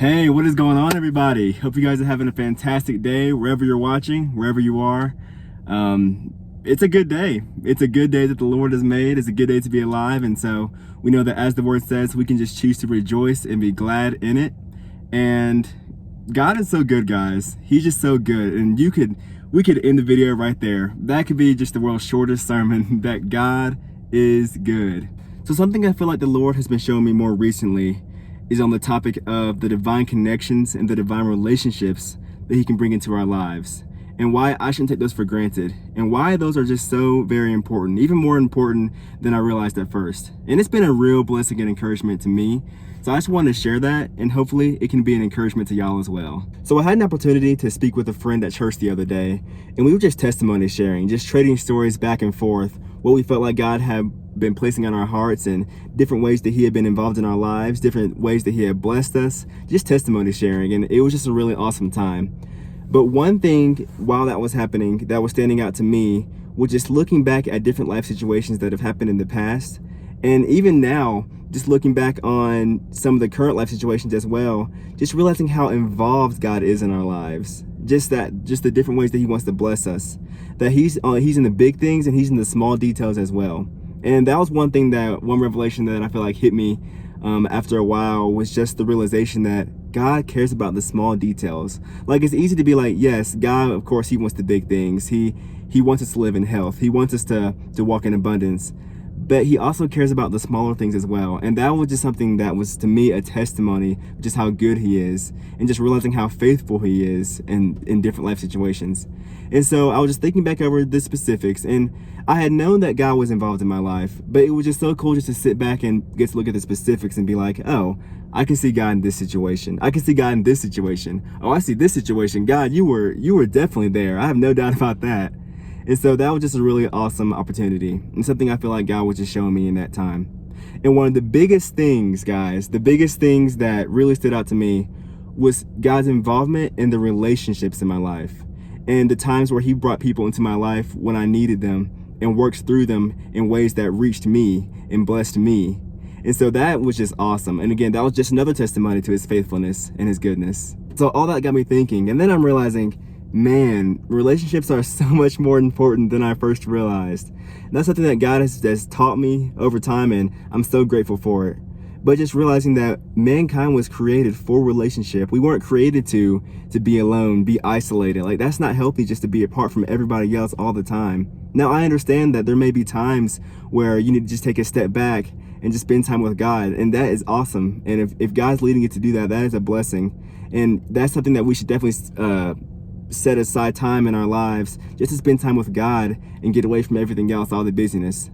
Hey, what is going on, everybody? Hope you guys are having a fantastic day wherever you're watching, wherever you are. It's a good day. It's a good day that the Lord has made. It's a good day to be alive. And so we know that, as the word says, we can just choose to rejoice and be glad in it. And God is so good, guys. He's just so good. And we could end the video right there. That could be just the world's shortest sermon, that God is good. So something I feel like the Lord has been showing me more recently is on the topic of the divine connections and the divine relationships that he can bring into our lives, and why I shouldn't take those for granted, and why those are just so very important, even more important than I realized at first. And it's been a real blessing and encouragement to me. So I just wanted to share that, and hopefully it can be an encouragement to y'all as well. So I had an opportunity to speak with a friend at church the other day, and we were just testimony sharing, just trading stories back and forth, what we felt like God had been placing on our hearts, and different ways that he had been involved in our lives, different ways that he had blessed us, just testimony sharing. And it was just a really awesome time. But one thing while that was happening that was standing out to me was just looking back at different life situations that have happened in the past, and even now, just looking back on some of the current life situations as well, just realizing how involved God is in our lives. Just the different ways that he wants to bless us, that he's in the big things and he's in the small details as well. And that was one revelation that I feel like hit me after a while, was just the realization that God cares about the small details. Like, it's easy to be like, yes, God, of course, he wants the big things. He wants us to live in health. He wants us to walk in abundance. But he also cares about the smaller things as well. And that was just something that was, to me, a testimony of just how good he is, and just realizing how faithful he is in different life situations. And so I was just thinking back over the specifics, and I had known that God was involved in my life, but it was just so cool just to sit back and get to look at the specifics and be like, oh, I can see God in this situation. I can see God in this situation. Oh, I see this situation. God, you were definitely there. I have no doubt about that. And so that was just a really awesome opportunity, and something I feel like God was just showing me in that time. And one of the biggest things, guys, the biggest things that really stood out to me was God's involvement in the relationships in my life, and the times where he brought people into my life when I needed them and worked through them in ways that reached me and blessed me. And so that was just awesome. And again, that was just another testimony to his faithfulness and his goodness. So all that got me thinking, and then I'm realizing, man, relationships are so much more important than I first realized. And that's something that God has taught me over time, and I'm so grateful for it. But just realizing that mankind was created for relationship. We weren't created to be alone, be isolated. Like, that's not healthy, just to be apart from everybody else all the time. Now, I understand that there may be times where you need to just take a step back and just spend time with God, and that is awesome. And if God's leading you to do that, that is a blessing. And that's something that we should definitely set aside time in our lives just to spend time with God and get away from everything else, all the busyness.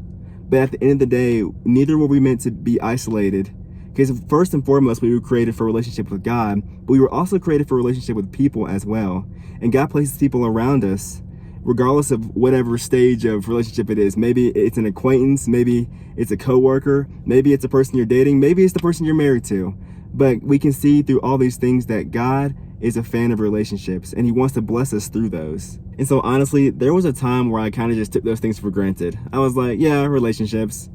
But at the end of the day, neither were we meant to be isolated, because first and foremost, we were created for a relationship with God, but we were also created for a relationship with people as well. And God places people around us, regardless of whatever stage of relationship it is. Maybe it's an acquaintance, maybe it's a coworker, maybe it's a person you're dating, maybe it's the person you're married to. But we can see through all these things that God is a fan of relationships, and he wants to bless us through those. And so honestly, there was a time where I kind of just took those things for granted. I was like, yeah, relationships.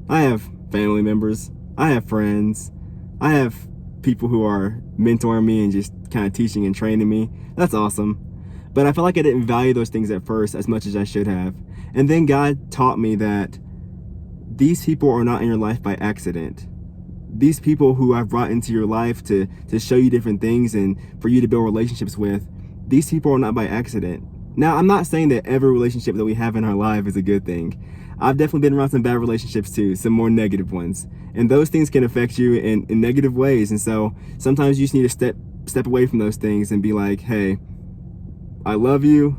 I have family members. I have friends. I have people who are mentoring me and just kind of teaching and training me. That's awesome. But I felt like I didn't value those things at first as much as I should have. And then God taught me that these people are not in your life by accident. These people who I've brought into your life to show you different things and for you to build relationships with, these people are not by accident. Now, I'm not saying that every relationship that we have in our life is a good thing. I've definitely been around some bad relationships too, some more negative ones. And those things can affect you in negative ways. And so sometimes you just need to step away from those things and be like, hey, I love you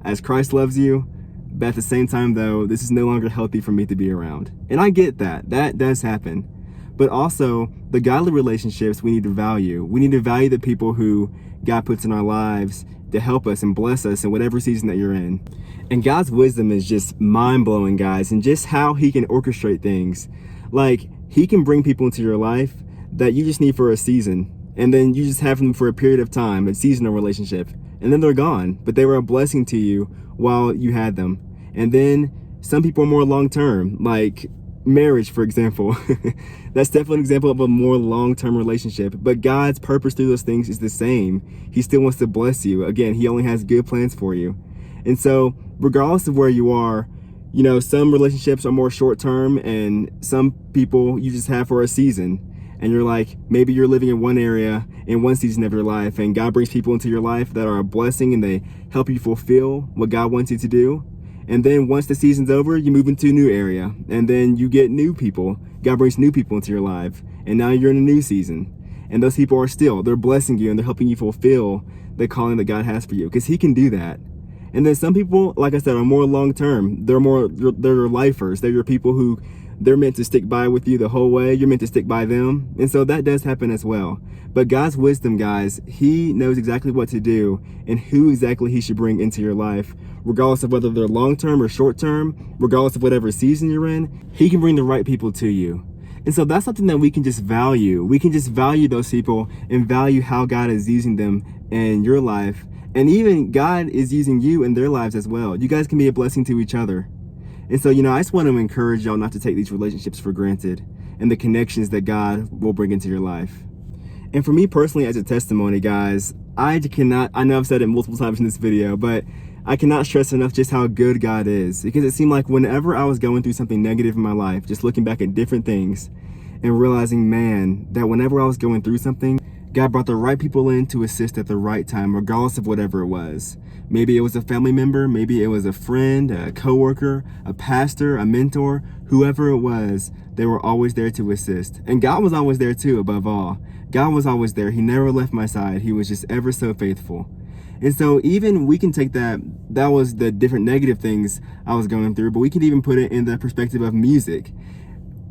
as Christ loves you. But at the same time, though, this is no longer healthy for me to be around. And I get that. That does happen. But also, the godly relationships we need to value. We need to value the people who God puts in our lives to help us and bless us in whatever season that you're in. And God's wisdom is just mind-blowing, guys, and just how he can orchestrate things. Like, he can bring people into your life that you just need for a season, and then you just have them for a period of time, a seasonal relationship, and then they're gone. But they were a blessing to you while you had them. And then some people are more long-term, like marriage, for example. That's definitely an example of a more long-term relationship. But God's purpose through those things is the same. He still wants to bless you. Again, he only has good plans for you. And so regardless of where you are, you know, some relationships are more short-term, and some people you just have for a season. And you're like, maybe you're living in one area in one season of your life, and God brings people into your life that are a blessing, and they help you fulfill what God wants you to do. And then once the season's over, you move into a new area, and then you get new people. God brings new people into your life, and now you're in a new season. And those people are they're blessing you, and they're helping you fulfill the calling that God has for you, because he can do that. And then some people, like I said, are more long-term. They're lifers. They're your people who they're meant to stick by with you the whole way. You're meant to stick by them. And so that does happen as well. But God's wisdom, guys, he knows exactly what to do and who exactly he should bring into your life, regardless of whether they're long-term or short-term, regardless of whatever season you're in. He can bring the right people to you. And so that's something that we can just value. We can just value those people and value how God is using them in your life. And even God is using you in their lives as well. You guys can be a blessing to each other. And so, you know, I just want to encourage y'all not to take these relationships for granted and the connections that God will bring into your life. And for me personally, as a testimony, guys, I know I've said it multiple times in this video, but I cannot stress enough just how good God is, because it seemed like whenever I was going through something negative in my life, just looking back at different things and realizing, man, that whenever I was going through something, God brought the right people in to assist at the right time, regardless of whatever it was. Maybe it was a family member, maybe it was a friend, a coworker, a pastor, a mentor, whoever it was, they were always there to assist. And God was always there too, above all. God was always there. He never left my side. He was just ever so faithful. And so even we can take that was the different negative things I was going through, but we can even put it in the perspective of music.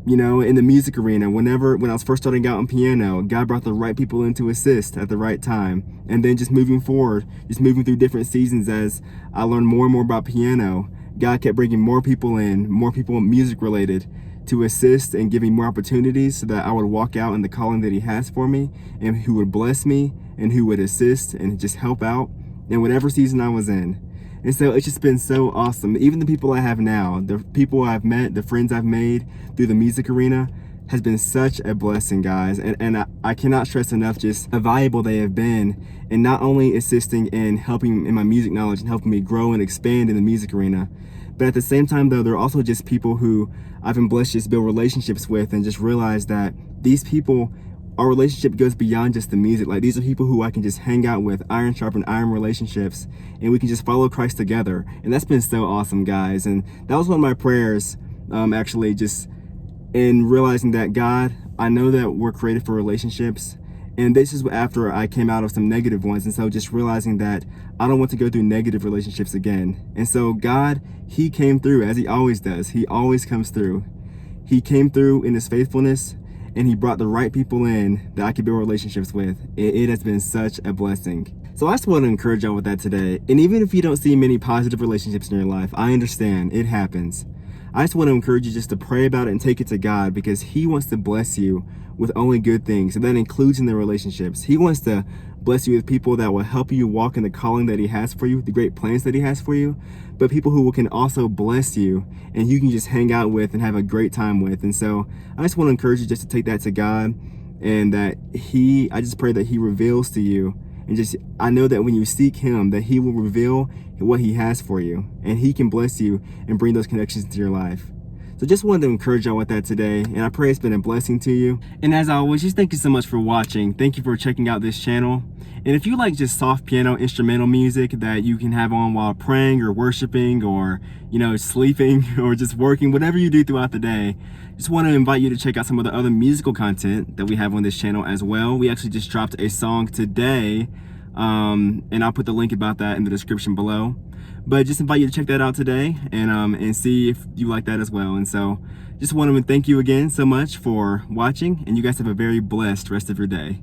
You know, in the music arena, when I was first starting out on piano, God brought the right people in to assist at the right time. And then just moving forward, just moving through different seasons as I learned more and more about piano, God kept bringing more people in, more people music related, to assist and giving more opportunities so that I would walk out in the calling that he has for me, and who would bless me and who would assist and just help out in whatever season I was in. And so it's just been so awesome. Even the people I have now, the people I've met, the friends I've made through the music arena, has been such a blessing, guys. And I cannot stress enough just how valuable they have been in not only assisting in helping in my music knowledge and helping me grow and expand in the music arena, but at the same time, though, they're also just people who I've been blessed to just build relationships with, and just realize that these people, our relationship goes beyond just the music. Like, these are people who I can just hang out with, iron sharpen iron relationships, and we can just follow Christ together. And that's been so awesome, guys. And that was one of my prayers, actually, just in realizing that, God, I know that we're created for relationships, and this is after I came out of some negative ones. And so just realizing that I don't want to go through negative relationships again. And so God, he came through, as he always does. He always comes through. He came through in his faithfulness, and he brought the right people in that I could build relationships with. It has been such a blessing. So I just want to encourage y'all with that today. And even if you don't see many positive relationships in your life, I understand, it happens. I just want to encourage you just to pray about it and take it to God, because he wants to bless you with only good things. And that includes in the relationships. He wants to bless you with people that will help you walk in the calling that he has for you, the great plans that he has for you, but people who can also bless you and you can just hang out with and have a great time with. And so I just want to encourage you just to take that to God, and that I just pray that he reveals to you, and just, I know that when you seek him, that he will reveal what he has for you, and he can bless you and bring those connections into your life. So just wanted to encourage y'all with that today, and I pray it's been a blessing to you. And as always, just thank you so much for watching. Thank you for checking out this channel. And if you like just soft piano instrumental music that you can have on while praying or worshiping or, you know, sleeping or just working, whatever you do throughout the day, just want to invite you to check out some of the other musical content that we have on this channel as well. We actually just dropped a song today, and I'll put the link about that in the description below. But just invite you to check that out today, and see if you like that as well. And so just want to thank you again so much for watching, and you guys have a very blessed rest of your day.